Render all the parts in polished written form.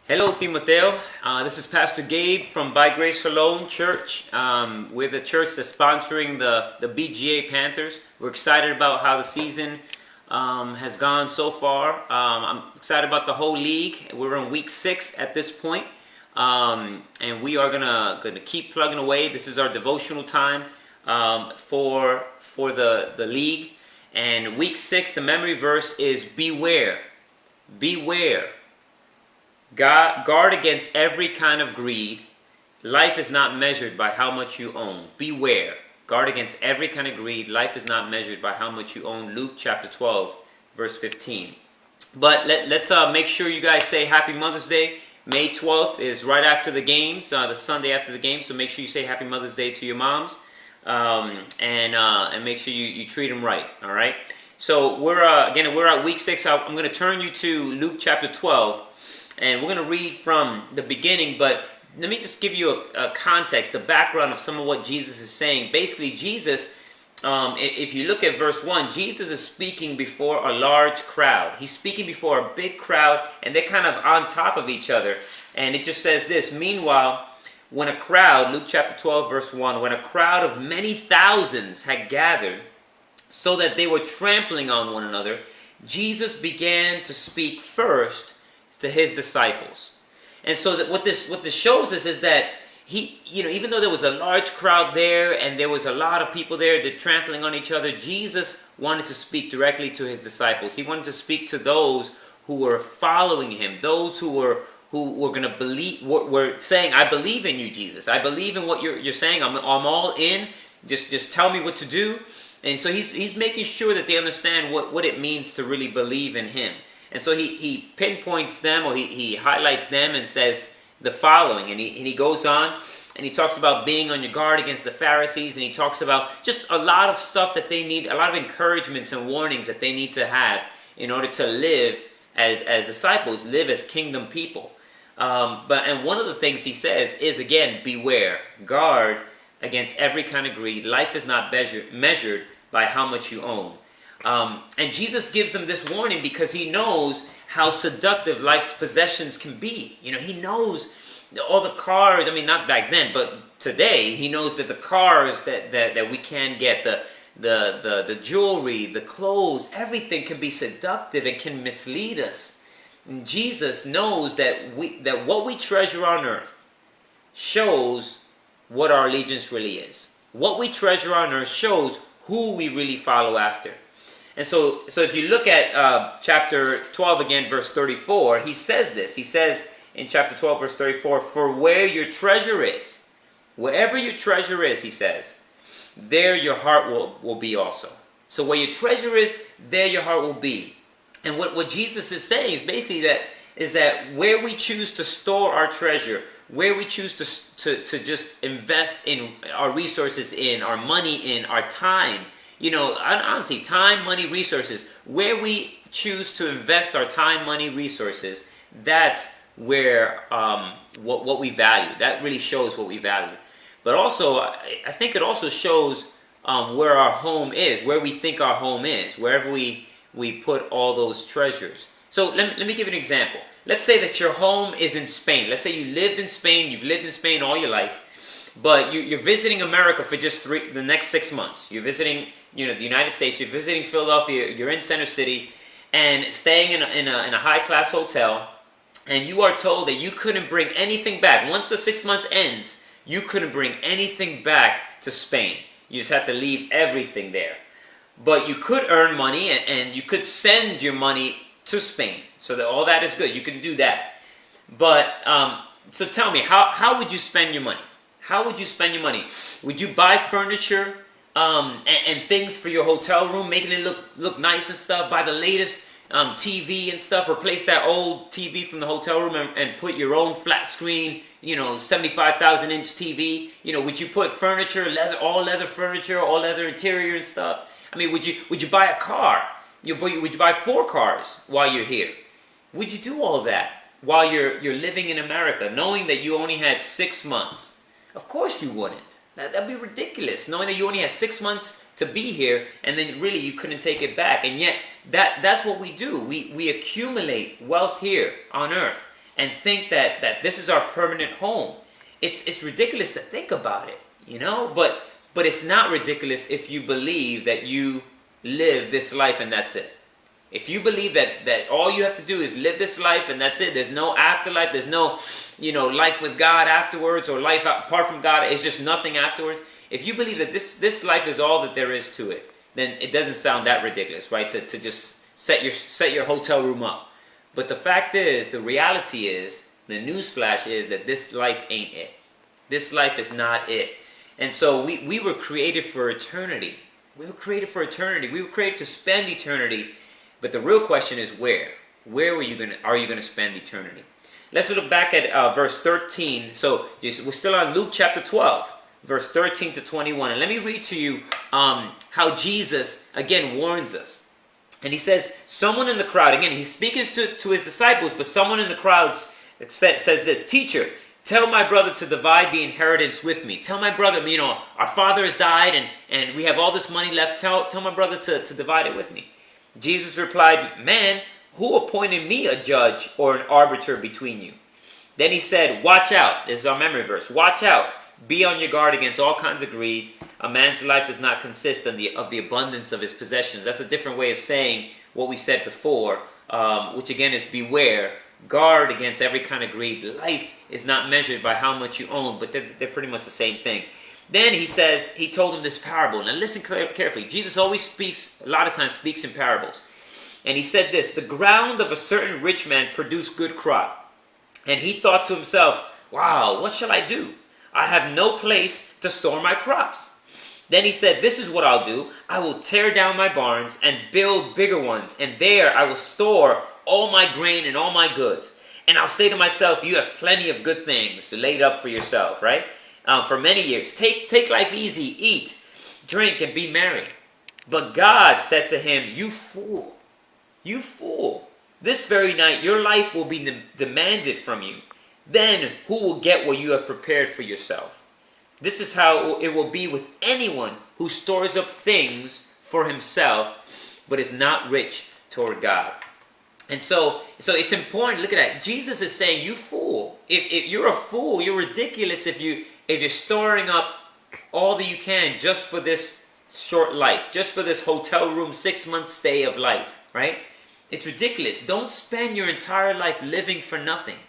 Hello, Timoteo. This is Pastor Gabe from By Grace Alone Church. We're the church that's sponsoring the BGA Panthers. We're excited about how the season has gone so far. I'm excited about the whole league. We're in week 6 at this point. And we are gonna keep plugging away. This is our devotional time for the league. And week 6, the memory verse is beware. Beware. Guard against every kind of greed. Life is not measured by how much you own. Beware. Guard against every kind of greed. Life is not measured by how much you own. Luke chapter 12, verse 15. But let's make sure you guys say Happy Mother's Day. May 12th is right after the games, the Sunday after the games. So make sure you say Happy Mother's Day to your moms. And make sure you treat them right. All right. So we're at week 6. I'm going to turn you to Luke chapter 12. And we're going to read from the beginning, but let me just give you a context, the background of some of what Jesus is saying. Basically, Jesus, if you look at verse 1, Jesus is speaking before a large crowd. He's speaking before a big crowd, and they're kind of on top of each other. And it just says this, meanwhile, when a crowd, Luke chapter 12, verse 1, when a crowd of many thousands had gathered so that they were trampling on one another, Jesus began to speak first to his disciples. And so that what this shows us is that he, even though there was a large crowd there and there was a lot of people there, they're trampling on each other, Jesus wanted to speak directly to his disciples. He wanted to speak to those who were following him, those who were going to believe, were saying, I believe in you, Jesus. I believe in what you're saying. I'm all in. Just tell me what to do. And so he's making sure that they understand what it means to really believe in him. And so he pinpoints them, or he highlights them and says the following. And he goes on and he talks about being on your guard against the Pharisees. And he talks about just a lot of stuff that they need, a lot of encouragements and warnings that they need to have in order to live as disciples, live as kingdom people. And one of the things he says is, again, beware, guard against every kind of greed. Life is not measured by how much you own. And Jesus gives them this warning because he knows how seductive life's possessions can be. He knows all the cars, not back then, but today, he knows that the cars that we can get, the jewelry, the clothes, everything can be seductive and can mislead us. And Jesus knows that what we treasure on earth shows what our allegiance really is. What we treasure on earth shows who we really follow after. And so if you look at chapter 12 again, verse 34, he says this. He says in chapter 12, verse 34, for where your treasure is, wherever your treasure is, he says, there your heart will be also. So where your treasure is, there your heart will be. And what Jesus is saying is basically that where we choose to store our treasure, where we choose to just invest in our resources, in our money, in our time, honestly, time, money, resources, where we choose to invest our time, money, resources, that's where what we value. That really shows what we value. But also, I think it also shows where our home is, where we think our home is, wherever we put all those treasures. So let me give you an example. Let's say that your home is in Spain. Let's say you lived in Spain, you've lived in Spain all your life, but you're visiting America for just the next 6 months. You're visiting the United States, you're visiting Philadelphia, you're in Center City, and staying in a high-class hotel, and you are told that you couldn't bring anything back. Once the 6 months ends, you couldn't bring anything back to Spain. You just have to leave everything there. But you could earn money, and you could send your money to Spain. So that all that is good. You can do that. But, so tell me, how would you spend your money? How would you spend your money? Would you buy furniture and things for your hotel room, making it look nice and stuff? Buy the latest TV and stuff. Replace that old TV from the hotel room and put your own flat screen, 75,000-inch TV. Would you put furniture, all leather furniture, all leather interior and stuff? Would you buy a car? Would you buy 4 cars while you're here? Would you do all that while you're living in America, knowing that you only had 6 months? Of course you wouldn't. That'd be ridiculous, knowing that you only had 6 months to be here, and then really you couldn't take it back. And yet, that's what we do. We accumulate wealth here on earth. and think that this is our permanent home. It's ridiculous to think about it, you know, but it's not ridiculous if you believe that you live this life and that's it. If you believe that all you have to do is live this life and that's it, there's no afterlife, there's no, life with God afterwards, or life apart from God, it's just nothing afterwards. If you believe that this life is all that there is to it, then it doesn't sound that ridiculous, right? To just set your hotel room up. But the fact is, the reality is, the newsflash is that this life ain't it. This life is not it. And so we were created for eternity. We were created for eternity. We were created to spend eternity. But the real question is where? Where are you going to spend eternity? Let's look back at verse 13. So we're still on Luke chapter 12, verse 13 to 21. And let me read to you how Jesus, again, warns us. And he says, someone in the crowd, again, he's speaking to his disciples, but someone in the crowd says this, "Teacher, tell my brother to divide the inheritance with me." Tell my brother, our father has died and we have all this money left. Tell my brother to divide it with me. Jesus replied, "Man, who appointed me a judge or an arbiter between you?" Then he said, "Watch out." This is our memory verse. "Watch out. Be on your guard against all kinds of greed. A man's life does not consist of the abundance of his possessions." That's a different way of saying what we said before, which again is beware. Guard against every kind of greed. Life is not measured by how much you own, but they're pretty much the same thing. Then he told him this parable. Now listen carefully. Jesus always a lot of times speaks in parables. And he said this, "The ground of a certain rich man produced good crop. And he thought to himself, 'Wow, what shall I do? I have no place to store my crops.' Then he said, 'This is what I'll do. I will tear down my barns and build bigger ones. And there I will store all my grain and all my goods. And I'll say to myself, you have plenty of good things to lay up for yourself,'" right? "For many years. Take life easy, eat, drink, and be merry." But God said to him, "You fool, you fool. This very night your life will be demanded from you. Then who will get what you have prepared for yourself? This is how it will be with anyone who stores up things for himself, but is not rich toward God." And so it's important. Look at that. Jesus is saying, "You fool. If you're a fool, you're ridiculous if you're storing up all that you can just for this short life, just for this hotel room 6-month stay of life, right? It's ridiculous. Don't spend your entire life living for nothing.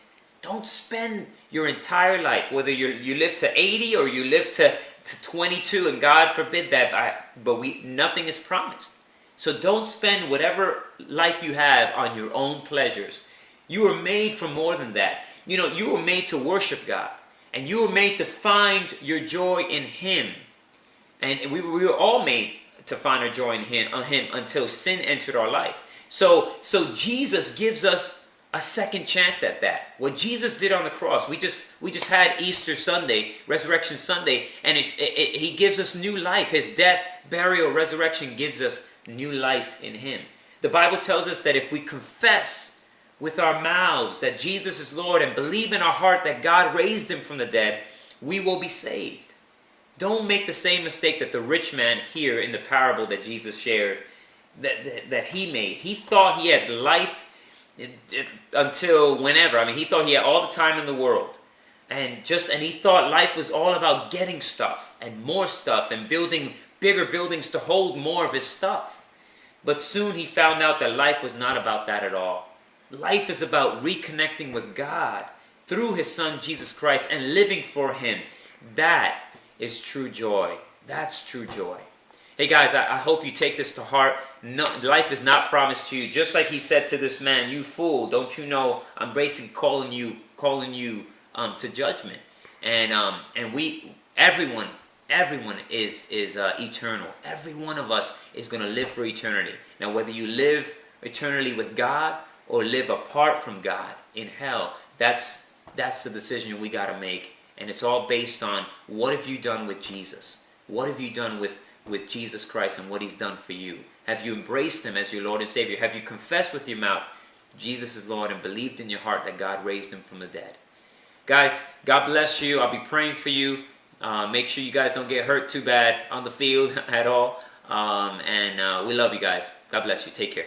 Don't spend your entire life, whether you live to 80 or you live to 22, and God forbid that, but nothing is promised. So don't spend whatever life you have on your own pleasures. You were made for more than that. You were made to worship God. And you were made to find your joy in Him. And we were all made to find our joy in Him until sin entered our life. So Jesus gives us a second chance at that. What Jesus did on the cross, we just had Easter Sunday, Resurrection Sunday, and He gives us new life. His death, burial, resurrection gives us new life in Him. The Bible tells us that if we confess with our mouths that Jesus is Lord and believe in our heart that God raised Him from the dead, we will be saved. Don't make the same mistake that the rich man here in the parable that Jesus shared, that he made. He thought he had life until whenever. I mean, he thought he had all the time in the world. And he thought life was all about getting stuff and more stuff and building bigger buildings to hold more of his stuff. But soon he found out that life was not about that at all. Life is about reconnecting with God through His Son Jesus Christ and living for Him. That is true joy. That's true joy. Hey guys, I hope you take this to heart. No, life is not promised to you. Just like He said to this man, "You fool, don't you know I'm basically calling you to judgment." And everyone is eternal. Every one of us is going to live for eternity. Now, whether you live eternally with God or live apart from God in hell, that's the decision we got to make. And it's all based on what have you done with Jesus? What have you done with Jesus Christ and what He's done for you? Have you embraced Him as your Lord and Savior? Have you confessed with your mouth Jesus is Lord and believed in your heart that God raised Him from the dead? Guys, God bless you. I'll be praying for you. Make sure you guys don't get hurt too bad on the field at all. We love you guys. God bless you. Take care.